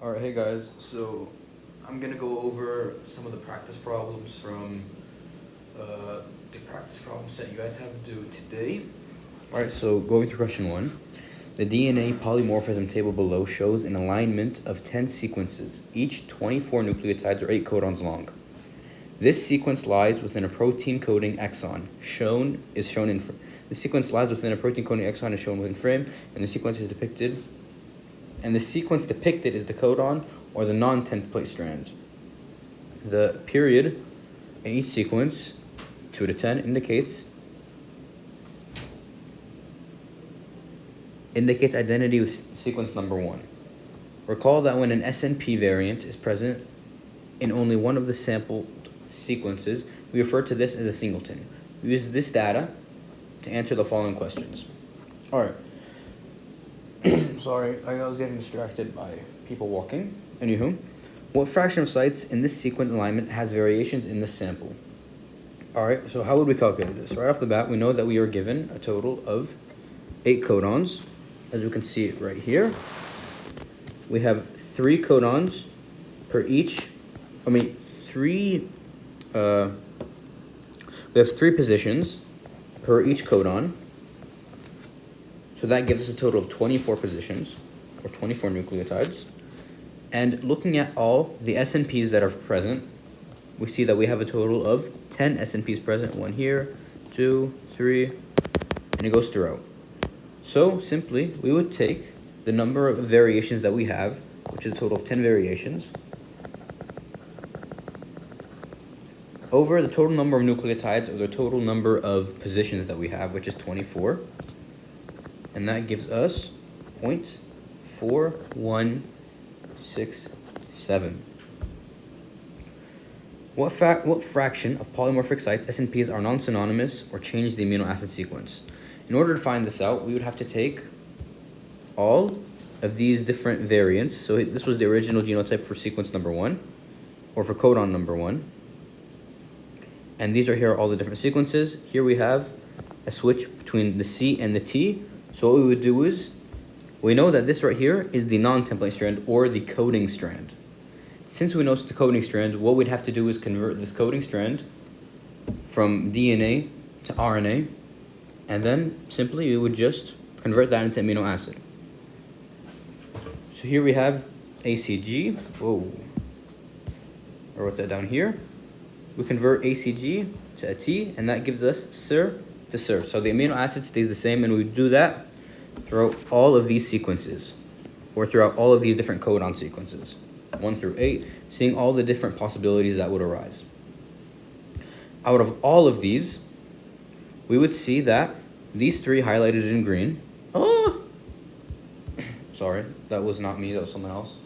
Alright, hey guys, so I'm gonna go over some of the practice problems from the practice problem set you guys have to do today. Alright, so going through question 1. The DNA polymorphism table below shows an alignment of 10 sequences, each 24 nucleotides or 8 codons long. This sequence lies within a protein coding exon. The sequence lies within a protein coding exon is shown within frame, and the sequence depicted is the codon or the non-template strand. The period in each sequence, 2 to 10, indicates identity with sequence number 1. Recall that when an SNP variant is present in only one of the sampled sequences, we refer to this as a singleton. We use this data to answer the following questions. Alright. Sorry, I was getting distracted by people walking. Anywho, what fraction of sites in this sequence alignment has variations in this sample? Alright, so how would we calculate this? Right off the bat, we know that we are given a total of 8 codons. As you can see it right here. We have 3 codons per each, we have 3 positions per each codon. So that gives us a total of 24 positions, or 24 nucleotides. And looking at all the SNPs that are present, we see that we have a total of 10 SNPs present. 1 here, 2, 3, and it goes throughout. So simply, we would take the number of variations that we have, which is a total of 10 variations, over the total number of nucleotides, or the total number of positions that we have, which is 24. And that gives us 0.4167. What fraction of polymorphic sites, SNPs, are non-synonymous or change the amino acid sequence? In order to find this out, we would have to take all of these different variants. So this was the original genotype for sequence number 1, or for codon number 1. And these are here all the different sequences. Here we have a switch between the C and the T. So what we would do is, we know that this right here is the non-template strand, or the coding strand. Since we know it's the coding strand, what we'd have to do is convert this coding strand from DNA to RNA, and then simply we would just convert that into amino acid. So here we have ACG. Whoa. I wrote that down here. We convert ACG to a T, and that gives us SIR to SIR. So the amino acid stays the same, and we do that throughout all of these sequences, or throughout all of these different codon sequences, 1 through 8, seeing all the different possibilities that would arise. Out of all of these, we would see that these 3 highlighted in green. Oh! Sorry, that was not me, that was someone else.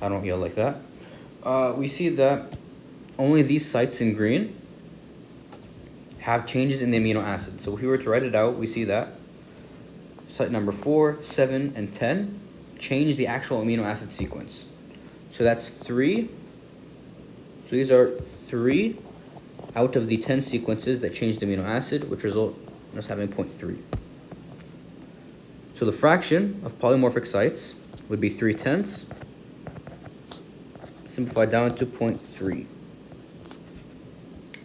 I don't yell like that. We see that only these sites in green have changes in the amino acid. So if we were to write it out, we see that site number 4, 7, and 10 change the actual amino acid sequence. So that's 3. So these are 3 out of the 10 sequences that change the amino acid, which result in us having 0.3. So the fraction of polymorphic sites would be 3/10, simplified down to 0.3.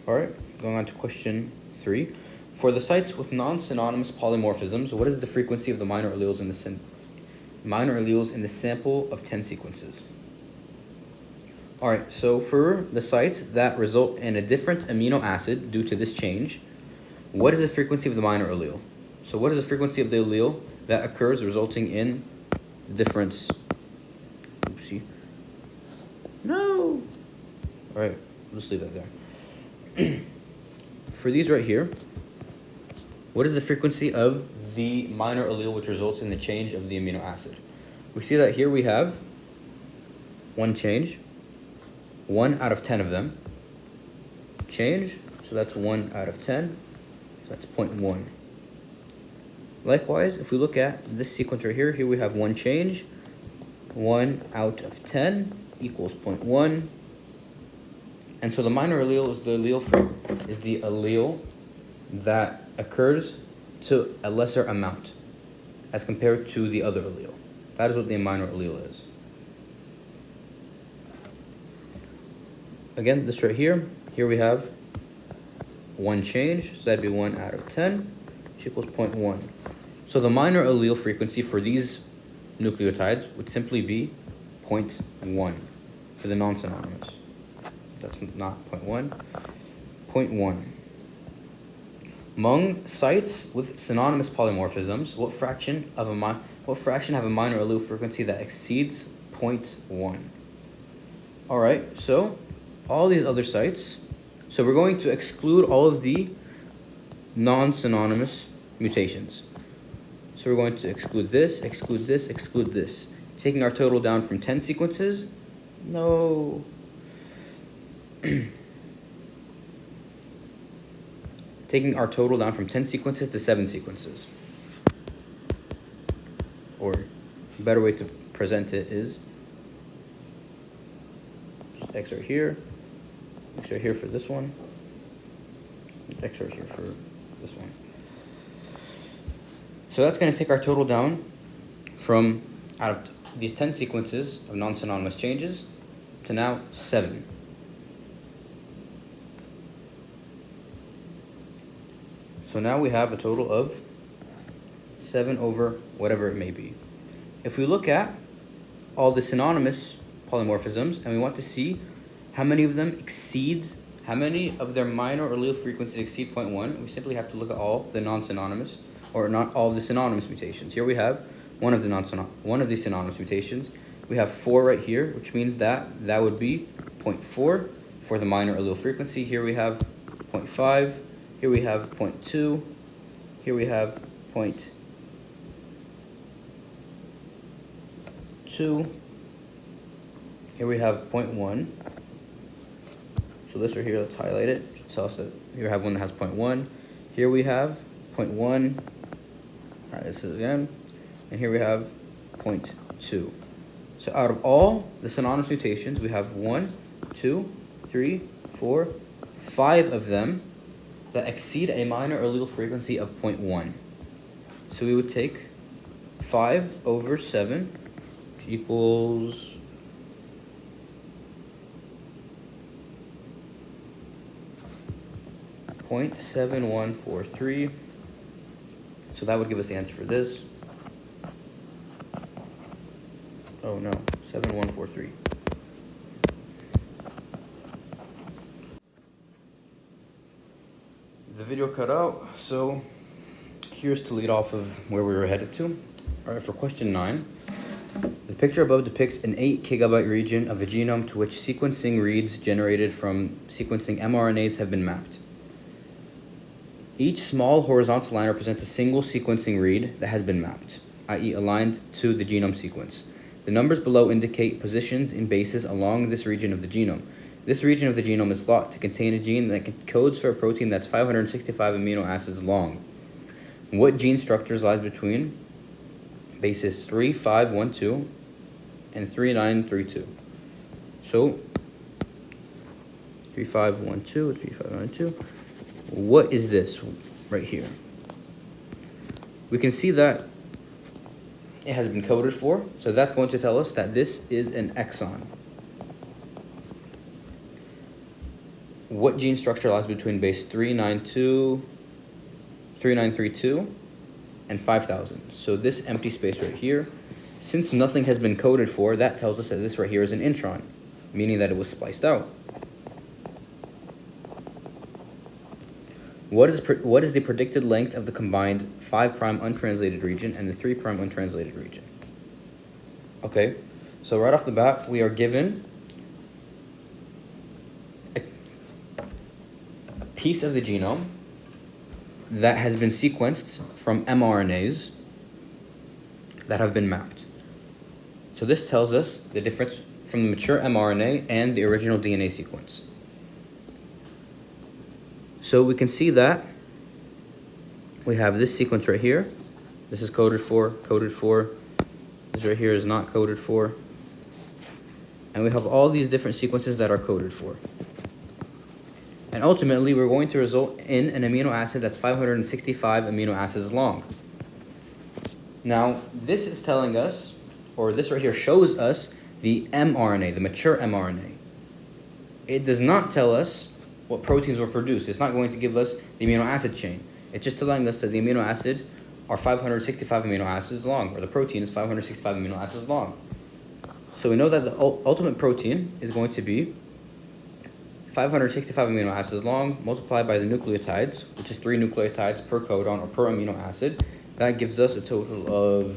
Alright, going on to question 3. For the sites with non-synonymous polymorphisms, what is the frequency of the minor alleles in the sample of 10 sequences? Alright, so for the sites that result in a different amino acid due to this change, what is the frequency of the minor allele? So what is the frequency of the allele that occurs resulting in the difference? Oopsie. No! Alright, let's leave that there. For these right here, what is the frequency of the minor allele which results in the change of the amino acid? We see that here we have one change, 1 out of 10 of them change, so that's 1 out of 10, so that's 0.1. Likewise, if we look at this sequence right here, we have 1 change, 1 out of 10 equals 0.1. And so the minor allele is the allele that occurs to a lesser amount as compared to the other allele. That is what the minor allele is. again, this right here we have one change, so that'd be 1 out of 10, which equals 0.1. So the minor allele frequency for these nucleotides would simply be 0.1 for the non-synonymous. That's not 0.1, 0.1. Among sites with synonymous polymorphisms, what fraction have a minor allele frequency that exceeds 0.1? All right, so all these other sites, so we're going to exclude all of the non-synonymous mutations. So we're going to exclude this, exclude this, exclude this. Taking our total down from 10 sequences, no. Taking our total down from 10 sequences to 7 sequences. Or a better way to present it is just X right here, X right here for this one, X right here for this one. So that's going to take our total down from, out of these 10 sequences of non-synonymous changes, to now 7. So now we have a total of 7 over whatever it may be. If we look at all the synonymous polymorphisms and we want to see how many of them exceeds, how many of their minor allele frequencies exceed 0.1, we simply have to look at all the non-synonymous, or not all of the synonymous mutations. Here we have one of the synonymous mutations. We have 4 right here, which means that would be 0.4 for the minor allele frequency. Here we have 0.5. Here we have 0.2. Here we have 0.2. Here we have 0.1. So this right here, let's highlight it. Tell us that here we have one that has 0.1. Here we have 0.1. All right, this is again. And here we have 0.2. So out of all the synonymous mutations, we have 1, 2, 3, 4, 5 of them that exceed a minor allele frequency of 0.1. So we would take 5 over 7, which equals 0.7143. So that would give us the answer for this. Oh no, 7143. The video cut out, so here's to lead off of where we were headed to. All right, for question 9. The picture above depicts an 8 gigabyte region of a genome to which sequencing reads generated from sequencing mRNAs have been mapped. Each small horizontal line represents a single sequencing read that has been mapped, i.e. aligned to the genome sequence. The numbers below indicate positions in bases along this region of the genome. This region of the genome is thought to contain a gene that codes for a protein that's 565 amino acids long. What gene structures lies between bases 3512 and 3932? So 3512, 3512. What is this right here? We can see that it has been coded for, so that's going to tell us that this is an exon. What gene structure lies between base 3932 and 5000? So this empty space right here, since nothing has been coded for, that tells us that this right here is an intron, meaning that it was spliced out. What is the predicted length of the combined 5' untranslated region and the 3' untranslated region? Okay, so right off the bat, we are given a piece of the genome that has been sequenced from mRNAs that have been mapped. So this tells us the difference from the mature mRNA and the original DNA sequence. So we can see that we have this sequence right here. This is coded for. This right here is not coded for. And we have all these different sequences that are coded for. And ultimately, we're going to result in an amino acid that's 565 amino acids long. Now, this is telling us, or this right here shows us the mRNA, the mature mRNA. it does not tell us what proteins were produced. It's not going to give us the amino acid chain. It's just telling us that the amino acid are 565 amino acids long, or the protein is 565 amino acids long. So we know that the ultimate protein is going to be 565 amino acids long multiplied by the nucleotides, which is 3 nucleotides per codon or per amino acid. That gives us a total of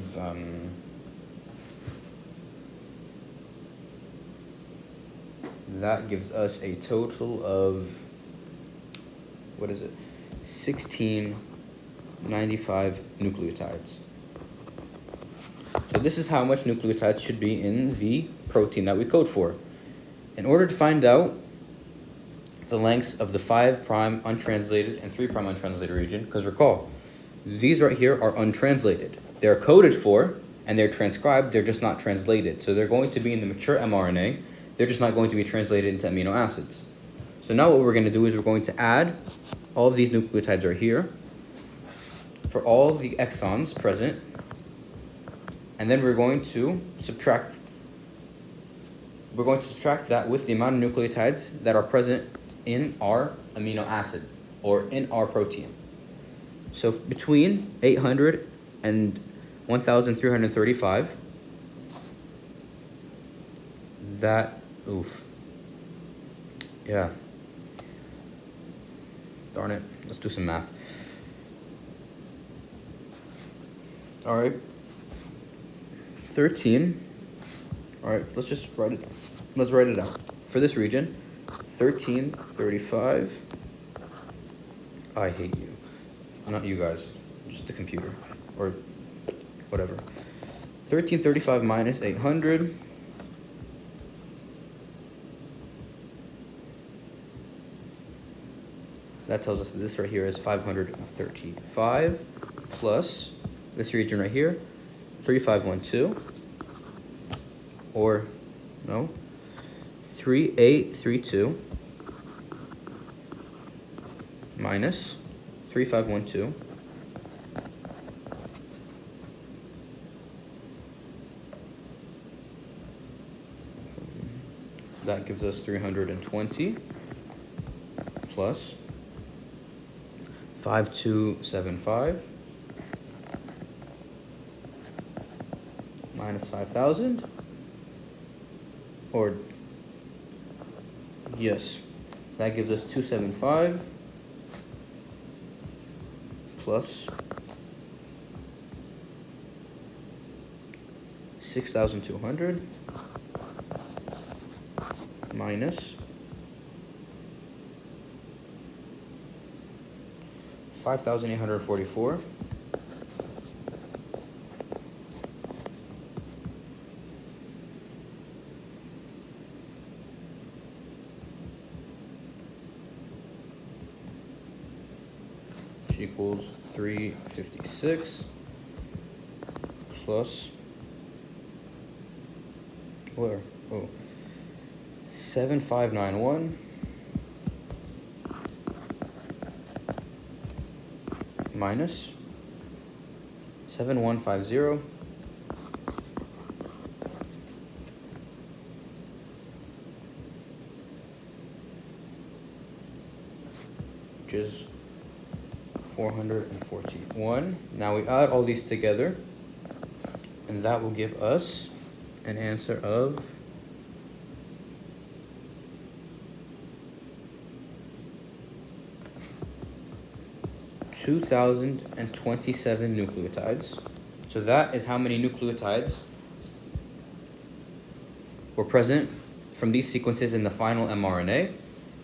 what is it? 1695 nucleotides. So this is how much nucleotides should be in the protein that we code for. In order to find out the lengths of the 5' untranslated and 3' untranslated region, because recall, these right here are untranslated. They're coded for and they're transcribed, they're just not translated. So they're going to be in the mature mRNA, they're just not going to be translated into amino acids. So now what we're going to do is we're going to add all of these nucleotides right here for all the exons present, and then we're going to subtract that with the amount of nucleotides that are present in our amino acid or in our protein. So between 800 and 1335, darn it, let's do some math. All right, 13, all right, let's write it out. For this region, 1335, I hate you. Not you guys, just the computer, or whatever. 1335 minus 800. That tells us that this right here is 535 plus this region right here, 3512, or no, 3832 minus 3512. That gives us 320 plus 5275 minus 5000, or yes, that gives us 275 plus 6200 minus 5844. Which equals 356 plus 7591 minus 7150 which is 441. Now we add all these together and that will give us an answer of 2027 nucleotides. So that is how many nucleotides were present from these sequences in the final mRNA.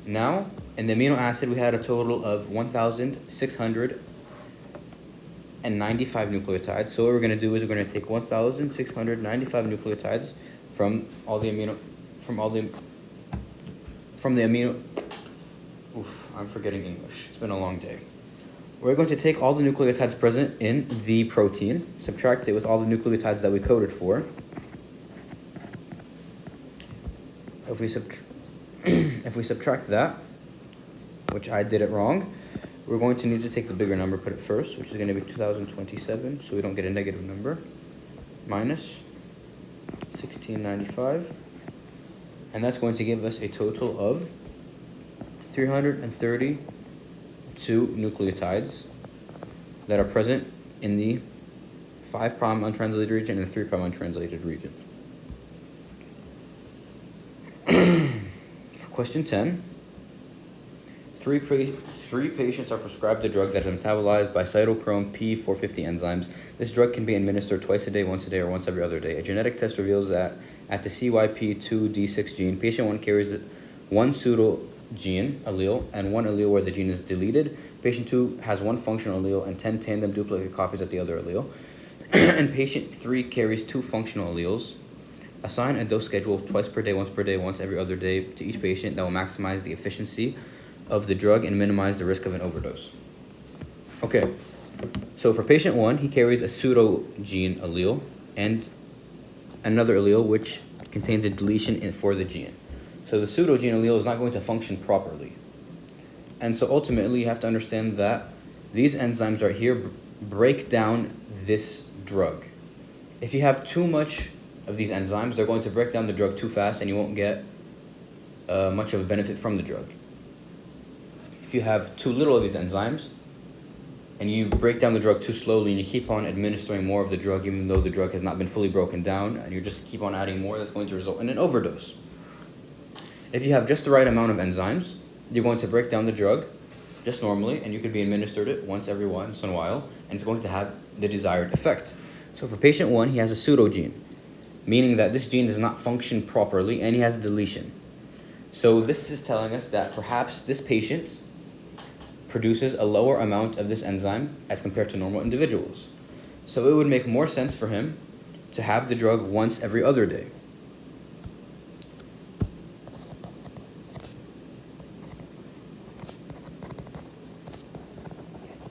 Now, in the amino acid, we had a total of 1,695 nucleotides. So what we're going to do is we're going to take 1,695 nucleotides from the amino. I'm forgetting English. It's been a long day. We're going to take all the nucleotides present in the protein, subtract it with all the nucleotides that we coded for. If we subtract that, which I did it wrong, we're going to need to take the bigger number, put it first, which is going to be 2027, so we don't get a negative number, minus 1695 And that's going to give us a total of 332 nucleotides that are present in the 5' untranslated region and the 3' untranslated region. For question 10, three patients are prescribed a drug that is metabolized by cytochrome P450 enzymes. This drug can be administered twice a day, once a day, or once every other day. A genetic test reveals that at the CYP2D6 gene, patient 1 carries one pseudo gene allele and one allele where the gene is deleted. Patient 2 has one functional allele and 10 tandem duplicate copies at the other allele. And patient 3 carries two functional alleles. Assign a dose schedule twice per day, once every other day to each patient that will maximize the efficiency of the drug and minimize the risk of an overdose. Okay, so for patient 1, he carries a pseudo gene allele and another allele which contains a deletion for the gene. So the pseudo gene allele is not going to function properly. And so ultimately you have to understand that these enzymes right here break down this drug. If you have too much of these enzymes, they're going to break down the drug too fast and you won't get much of a benefit from the drug. If you have too little of these enzymes and you break down the drug too slowly and you keep on administering more of the drug even though the drug has not been fully broken down and you just keep on adding more, that's going to result in an overdose. If you have just the right amount of enzymes, you're going to break down the drug just normally and you could be administered it once in a while and it's going to have the desired effect. So for patient 1, he has a pseudo gene, meaning that this gene does not function properly and he has a deletion. So this is telling us that perhaps this patient produces a lower amount of this enzyme as compared to normal individuals. So it would make more sense for him to have the drug once every other day.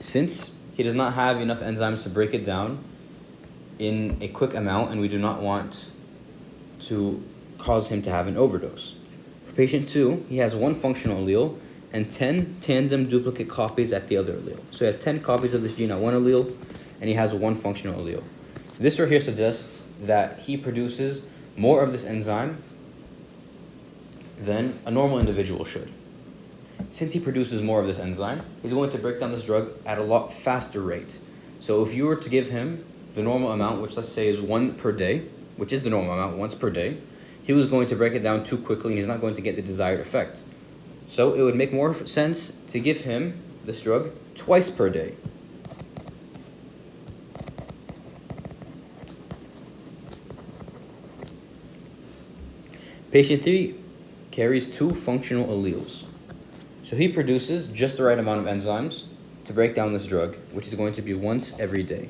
Since he does not have enough enzymes to break it down in a quick amount and we do not want to cause him to have an overdose. For patient 2, he has one functional allele and 10 tandem duplicate copies at the other allele. So he has 10 copies of this gene at one allele and he has one functional allele. This right here suggests that he produces more of this enzyme than a normal individual should. Since he produces more of this enzyme, he's going to break down this drug at a lot faster rate. So if you were to give him the normal amount, which let's say is 1 per day, which is the normal amount, once per day, he was going to break it down too quickly and he's not going to get the desired effect. So it would make more sense to give him this drug twice per day. Patient 3 carries two functional alleles. So he produces just the right amount of enzymes to break down this drug, which is going to be once every day.